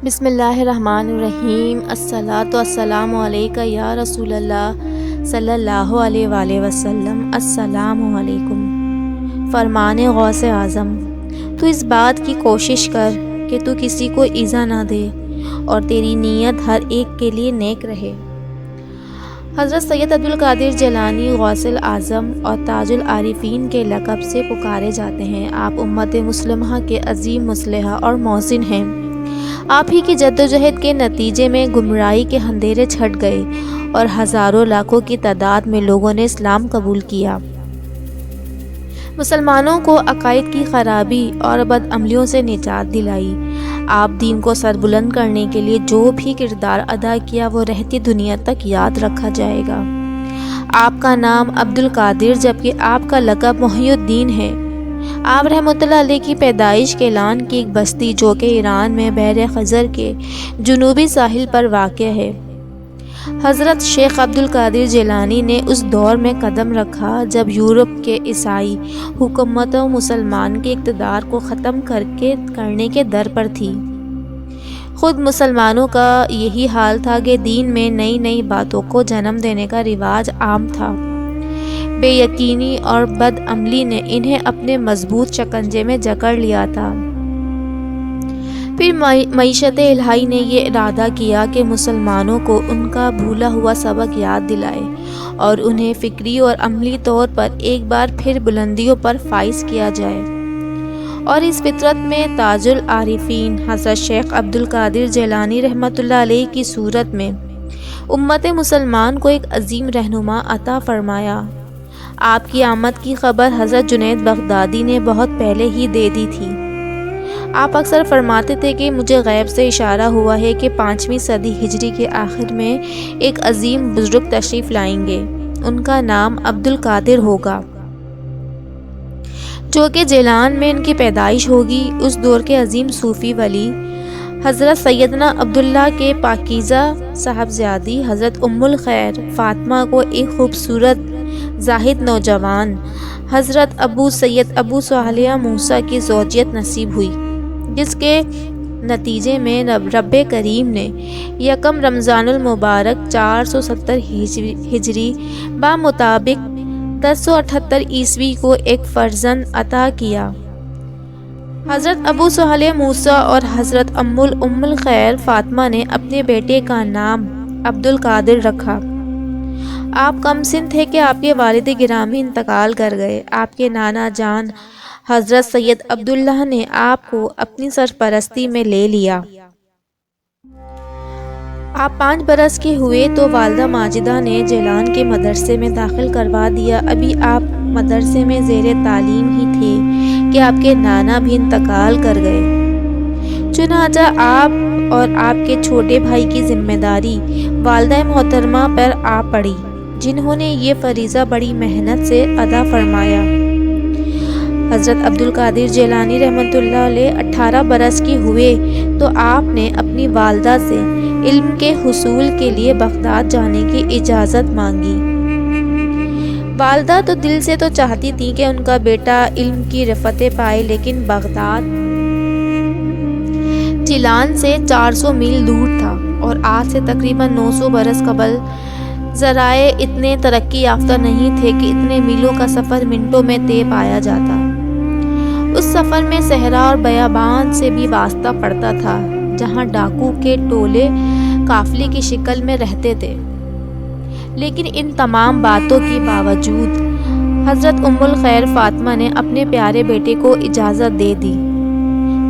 بسم اللہ الرحمن الرحیم۔ الصلاۃ والسلام علیکہ یا رسول اللہ صلی اللہ علیہ وآلہ وسلم۔ السلام علیکم۔ فرمان غوث اعظم، تو اس بات کی کوشش کر کہ تو کسی کو ایذا نہ دے اور تیری نیت ہر ایک کے لیے نیک رہے۔ حضرت سید عبدالقادر جیلانی غوث اعظم اور تاج العارفین کے لقب سے پکارے جاتے ہیں۔ آپ امت مسلمہ کے عظیم مصلح اور محسن ہیں۔ آپ ہی کی جدوجہد کے نتیجے میں گمراہی کے اندھیرے چھٹ گئے اور ہزاروں لاکھوں کی تعداد میں لوگوں نے اسلام قبول کیا۔ مسلمانوں کو عقائد کی خرابی اور بدعملیوں سے نجات دلائی۔ آپ دین کو سربلند کرنے کے لیے جو بھی کردار ادا کیا وہ رہتی دنیا تک یاد رکھا جائے گا۔ آپ کا نام عبدالقادر جبکہ آپ کا لقب محی الدین ہے۔ آپ رحمۃ اللہ علیہ کی پیدائش کیلان کی ایک بستی جو کہ ایران میں بحر خزر کے جنوبی ساحل پر واقع ہے۔ حضرت شیخ عبدالقادر جیلانی نے اس دور میں قدم رکھا جب یورپ کے عیسائی حکومتوں مسلمان کے اقتدار کو ختم کرنے کے در پر تھی۔ خود مسلمانوں کا یہی حال تھا کہ دین میں نئی نئی باتوں کو جنم دینے کا رواج عام تھا۔ بے یقینی اور بد عملی نے انہیں اپنے مضبوط شکنجے میں جکڑ لیا تھا۔ پھر معیشت الہی نے یہ ارادہ کیا کہ مسلمانوں کو ان کا بھولا ہوا سبق یاد دلائے اور انہیں فکری اور عملی طور پر ایک بار پھر بلندیوں پر فائز کیا جائے۔ اور اس فطرت میں تاج العارفین حضرت شیخ عبدالقادر جیلانی رحمۃ اللہ علیہ کی صورت میں امت مسلمان کو ایک عظیم رہنما عطا فرمایا۔ آپ کی آمد کی خبر حضرت جنید بغدادی نے بہت پہلے ہی دے دی تھی۔ آپ اکثر فرماتے تھے کہ مجھے غیب سے اشارہ ہوا ہے کہ 5ویں صدی ہجری کے آخر میں ایک عظیم بزرگ تشریف لائیں گے، ان کا نام عبدالقادر ہوگا، جو کہ جیلان میں ان کی پیدائش ہوگی۔ اس دور کے عظیم صوفی ولی حضرت سیدنا عبداللہ کے پاکیزہ صاحبزادی حضرت ام الخیر فاطمہ کو ایک خوبصورت زاہد نوجوان حضرت ابو سید ابو صالح موسیٰ کی زوجیت نصیب ہوئی، جس کے نتیجے میں رب کریم نے یکم رمضان المبارک 470 ہجری بمطابق 1078 عیسوی کو ایک فرزند عطا کیا۔ حضرت ابو صالح موسیٰ اور حضرت ام الخیر فاطمہ نے اپنے بیٹے کا نام عبدالقادر رکھا۔ آپ کم سن تھے کہ آپ کے والد گرامی انتقال کر گئے۔ آپ کے نانا جان حضرت سید عبداللہ نے آپ کو اپنی سرپرستی میں لے لیا۔ آپ 5 برس کے ہوئے تو والدہ ماجدہ نے جیلان کے مدرسے میں داخل کروا دیا۔ ابھی آپ مدرسے میں زیر تعلیم ہی تھے کہ آپ کے نانا بھی انتقال کر گئے۔ چنانچہ آپ اور آپ کے چھوٹے بھائی کی ذمہ داری والدہ محترمہ پر آ پڑی، جنہوں نے یہ فریضہ بڑی محنت سے ادا فرمایا۔ حضرت عبدالقادر جیلانی رحمۃ اللہ علیہ 18 برس کے ہوئے تو آپ نے اپنی والدہ سے علم کے حصول کے لیے بغداد جانے کی اجازت مانگی۔ والدہ تو دل سے تو چاہتی تھی کہ ان کا بیٹا علم کی رفتیں پائے، لیکن بغداد جیلان سے 400 میل دور تھا اور آج سے تقریباً 900 برس قبل ذرائع اتنے ترقی یافتہ نہیں تھے کہ اتنے میلوں کا سفر منٹوں میں طے پایا جاتا۔ اس سفر میں صحرا اور بیابان سے بھی واسطہ پڑتا تھا، جہاں ڈاکو کے ٹولے قافلے کی شکل میں رہتے تھے۔ لیکن ان تمام باتوں کے باوجود حضرت ام الخیر فاطمہ نے اپنے پیارے بیٹے کو اجازت دے دی۔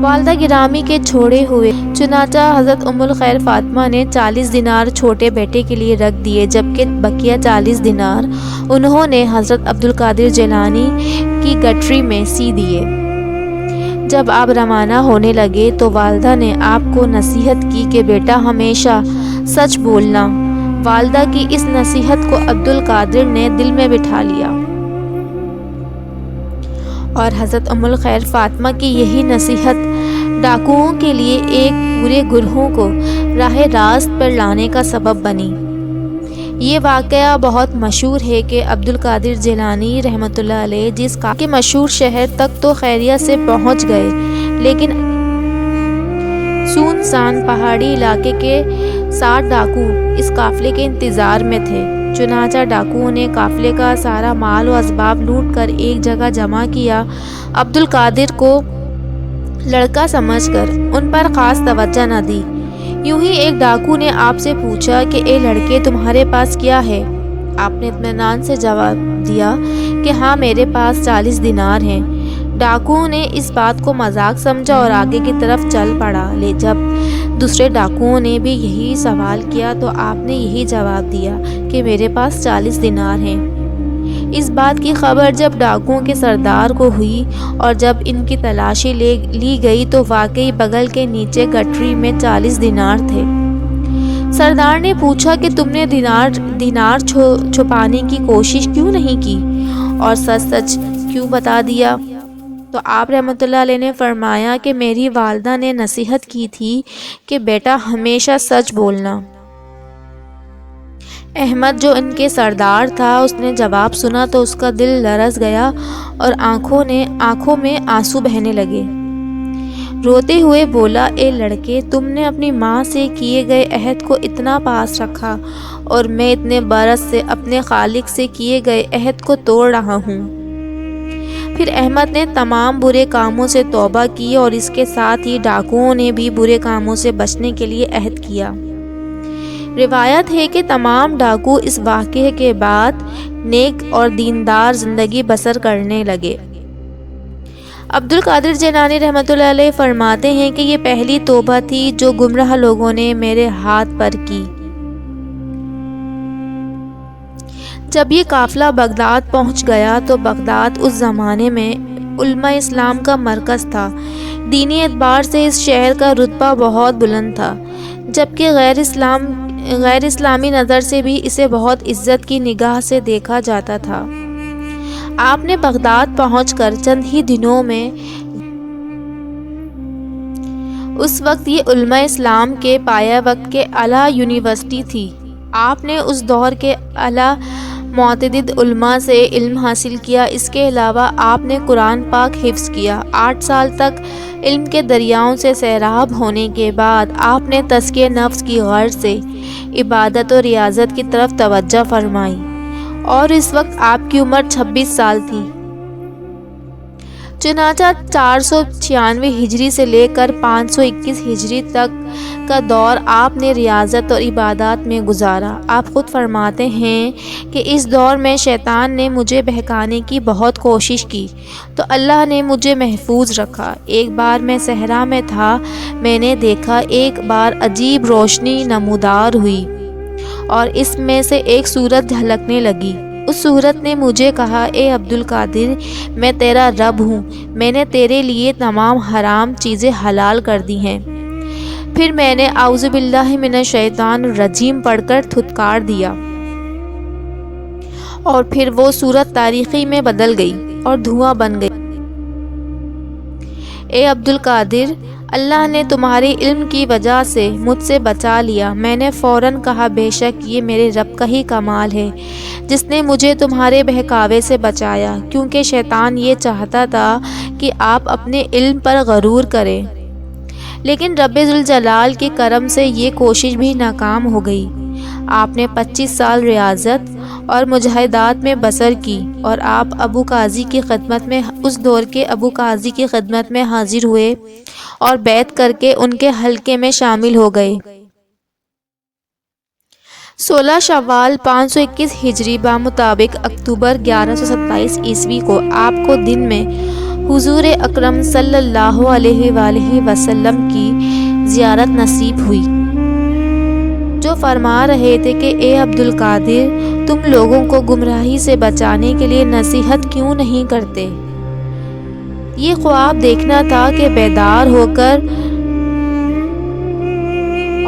والدہ گرامی کے چھوڑے ہوئے چنانچہ حضرت ام الخیر فاطمہ نے 40 دینار چھوٹے بیٹے کے لیے رکھ دیے، جبکہ بقیہ 40 دینار انہوں نے حضرت عبدالقادر جیلانی کی گٹری میں سی دیے۔ جب آپ روانہ ہونے لگے تو والدہ نے آپ کو نصیحت کی کہ بیٹا ہمیشہ سچ بولنا۔ والدہ کی اس نصیحت کو عبدالقادر نے دل میں بٹھا لیا اور حضرت ام الخیر فاطمہ کی یہی نصیحت ڈاکوؤں کے لیے ایک پورے گروہ کو راہ راست پر لانے کا سبب بنی۔ یہ واقعہ بہت مشہور ہے کہ عبدالقادر جیلانی رحمۃ اللہ علیہ جس کے مشہور شہر تک تو خیریت سے پہنچ گئے، لیکن سنسان پہاڑی علاقے کے 60 ڈاکو اس قافلے کے انتظار میں تھے۔ چنانچہ ڈاکوؤں نے قافلے کا سارا مال و اسباب لوٹ کر ایک جگہ جمع کیا۔ عبدالقادر کو لڑکا سمجھ کر ان پر خاص توجہ نہ دی۔ یوں ہی ایک ڈاکو نے آپ سے پوچھا کہ اے لڑکے، تمہارے پاس کیا ہے؟ آپ نے اطمینان سے جواب دیا کہ ہاں، میرے پاس 40 دینار ہیں۔ ڈاکوؤں نے اس بات کو مذاق سمجھا اور آگے کی طرف چل پڑا۔ جب دوسرے ڈاکوؤں نے بھی یہی سوال کیا تو آپ نے یہی جواب دیا کہ میرے پاس 40 دینار ہیں۔ اس بات کی خبر جب ڈاکوؤں کے سردار کو ہوئی اور جب ان کی تلاشی لی گئی تو واقعی بغل کے نیچے گٹری میں 40 دینار تھے۔ سردار نے پوچھا کہ تم نے دینار چھپانے کی کوشش کیوں نہیں کی اور سچ کیوں بتا دیا؟ تو آپ رحمۃ اللہ علیہ نے فرمایا کہ میری والدہ نے نصیحت کی تھی کہ بیٹا ہمیشہ سچ بولنا۔ احمد جو ان کے سردار تھا، اس نے جواب سنا تو اس کا دل لرز گیا اور آنکھوں میں آنسو بہنے لگے۔ روتے ہوئے بولا، اے لڑکے، تم نے اپنی ماں سے کیے گئے عہد کو اتنا پاس رکھا اور میں اتنے برس سے اپنے خالق سے کیے گئے عہد کو توڑ رہا ہوں۔ پھر احمد نے تمام برے کاموں سے توبہ کی اور اس کے ساتھ ہی ڈاکوؤں نے بھی برے کاموں سے بچنے کے لیے عہد کیا۔ روایت ہے کہ تمام ڈاکو اس واقعے کے بعد نیک اور دیندار زندگی بسر کرنے لگے۔ عبدالقادر جیلانی رحمۃ اللہ علیہ فرماتے ہیں کہ یہ پہلی توبہ تھی جو گمراہ لوگوں نے میرے ہاتھ پر کی۔ جب یہ قافلہ بغداد پہنچ گیا تو بغداد اس زمانے میں علماء اسلام کا مرکز تھا۔ دینی اعتبار سے اس شہر کا رتبہ بہت بلند تھا، جبکہ غیر اسلامی نظر سے بھی اسے بہت عزت کی نگاہ سے دیکھا جاتا تھا۔ آپ نے بغداد پہنچ کر چند ہی دنوں میں اس وقت یہ علماء اسلام کے پایہ وقت کے اعلیٰ یونیورسٹی تھی۔ آپ نے اس دور کے اعلیٰ معتدد علماء سے علم حاصل کیا۔ اس کے علاوہ آپ نے قرآن پاک حفظ کیا۔ 8 سال تک علم کے دریاؤں سے سیراب ہونے کے بعد آپ نے تزکیہ نفس کی غرض سے عبادت و ریاضت کی طرف توجہ فرمائی اور اس وقت آپ کی عمر 26 سال تھی۔ چنانچہ 496 ہجری سے لے کر 521 ہجری تک کا دور آپ نے ریاضت اور عبادات میں گزارا۔ آپ خود فرماتے ہیں کہ اس دور میں شیطان نے مجھے بہکانے کی بہت کوشش کی تو اللہ نے مجھے محفوظ رکھا۔ ایک بار میں صحرا میں تھا، میں نے دیکھا ایک بار عجیب روشنی نمودار ہوئی اور اس میں سے ایک صورت جھلکنے لگی۔ اس صورت نے مجھے کہا، اے عبدالقادر، میں تیرا رب ہوں، میں نے تیرے لیے تمام حرام چیزیں حلال کر دی ہیں۔ پھر میں نے اعوذ باللہ من الشیطان الرجیم پڑھ کر دھتکار دیا اور پھر وہ صورت تاریکی میں بدل گئی اور دھواں بن گئی۔ اے عبدالقادر، اللہ نے تمہارے علم کی وجہ سے مجھ سے بچا لیا۔ میں نے فوراً کہا، بے شک یہ میرے رب کا ہی کمال ہے جس نے مجھے تمہارے بہکاوے سے بچایا، کیونکہ شیطان یہ چاہتا تھا کہ آپ اپنے علم پر غرور کریں، لیکن رب ذوالجلال کے کرم سے یہ کوشش بھی ناکام ہو گئی۔ آپ نے 25 سال ریاضت اور مجاہدات میں بسر کی اور آپ ابو قاضی کی خدمت میں اس دور کے ابو قاضی کی خدمت میں حاضر ہوئے اور بیعت کر کے ان کے حلقے میں شامل ہو گئے۔ 16 شوال 521 ہجری بمطابق اکتوبر 1127 عیسوی کو آپ کو دن میں حضور اکرم صلی اللہ علیہ وآلہ وسلم کی زیارت نصیب ہوئی، جو فرما رہے تھے کہ اے عبدالقادر، تم لوگوں کو گمراہی سے بچانے کے لیے نصیحت کیوں نہیں کرتے؟ یہ خواب دیکھنا تھا کہ بیدار ہو کر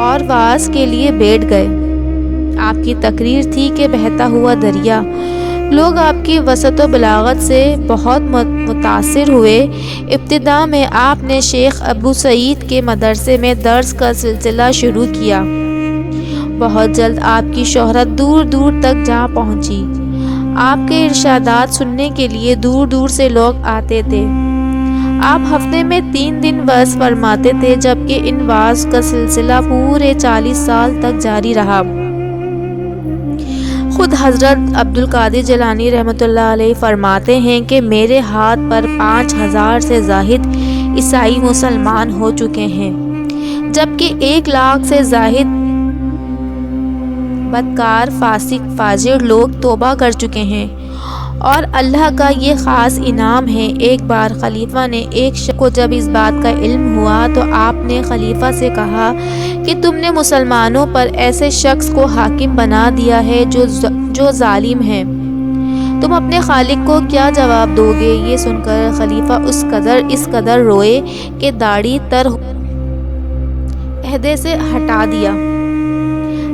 اور واعظ کے لیے بیٹھ گئے۔ آپ کی تقریر تھی کہ بہتا ہوا دریا۔ لوگ آپ کی وسعت و بلاغت سے بہت متاثر ہوئے۔ ابتدا میں آپ نے شیخ ابو سعید کے مدرسے میں درس کا سلسلہ شروع کیا۔ بہت جلد آپ کی شہرت دور دور تک جا پہنچی۔ آپ کے ارشادات سننے کے لیے دور دور سے لوگ آتے تھے۔ آپ ہفتے میں 3 دن وعظ فرماتے تھے، جبکہ ان وعظ کا سلسلہ پورے 40 سال تک جاری رہا۔ خود حضرت عبدالقادر جیلانی رحمۃ اللہ علیہ فرماتے ہیں کہ میرے ہاتھ پر 5000 سے زائد عیسائی مسلمان ہو چکے ہیں، جبکہ 1 لاکھ سے زائد بدکار فاسق فاجر لوگ توبہ کر چکے ہیں، اور اللہ کا یہ خاص انعام ہے۔ ایک بار خلیفہ نے ایک شخص کو جب اس بات کا علم ہوا تو آپ نے خلیفہ سے کہا کہ تم نے مسلمانوں پر ایسے شخص کو حاکم بنا دیا ہے جو ظالم ہے، تم اپنے خالق کو کیا جواب دو گے؟ یہ سن کر خلیفہ اس قدر روئے کہ داڑھی تر عہدے سے ہٹا دیا۔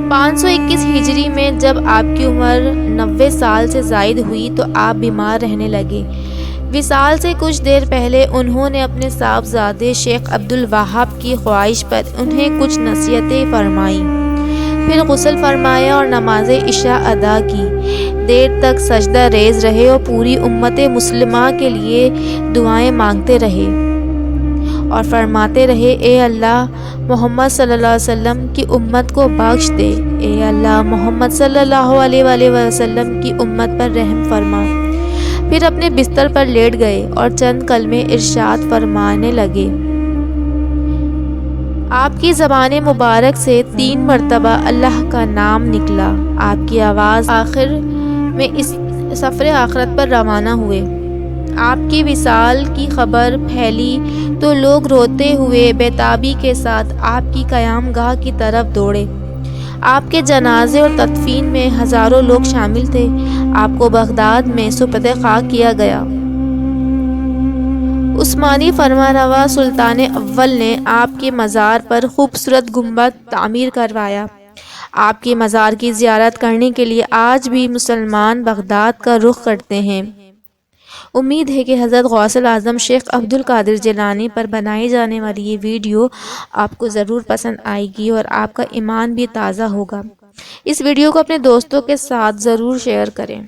521 ہجری میں جب آپ کی عمر 90 سال سے زائد ہوئی تو آپ بیمار رہنے لگے۔ وصال سے کچھ دیر پہلے انہوں نے اپنے صاحبزادے شیخ عبدالوہاب کی خواہش پر انہیں کچھ نصیحتیں فرمائیں، پھر غسل فرمایا اور نماز عشاء ادا کی، دیر تک سجدہ ریز رہے اور پوری امت مسلمہ کے لیے دعائیں مانگتے رہے اور فرماتے رہے، اے اللہ محمد صلی اللہ علیہ وسلم کی امت کو بخش دے، اے اللہ محمد صلی اللہ علیہ وآلہ وسلم کی امت پر رحم فرما۔ پھر اپنے بستر پر لیٹ گئے اور چند کلمے ارشاد فرمانے لگے۔ آپ کی زبان مبارک سے 3 مرتبہ اللہ کا نام نکلا۔ آپ کی آواز آخر میں اس سفر آخرت پر روانہ ہوئے۔ آپ کی وصال کی خبر پھیلی تو لوگ روتے ہوئے بیتابی کے ساتھ آپ کی قیام گاہ کی طرف دوڑے۔ آپ کے جنازے اور تدفین میں ہزاروں لوگ شامل تھے۔ آپ کو بغداد میں سپرد خاک کیا گیا۔ عثمانی فرمانروا سلطان اول نے آپ کے مزار پر خوبصورت گنبد تعمیر کروایا۔ آپ کے مزار کی زیارت کرنے کے لیے آج بھی مسلمان بغداد کا رخ کرتے ہیں۔ امید ہے کہ حضرت غوث الاعظم شیخ عبدالقادر جیلانی پر بنائی جانے والی یہ ویڈیو آپ کو ضرور پسند آئے گی اور آپ کا ایمان بھی تازہ ہوگا۔ اس ویڈیو کو اپنے دوستوں کے ساتھ ضرور شیئر کریں۔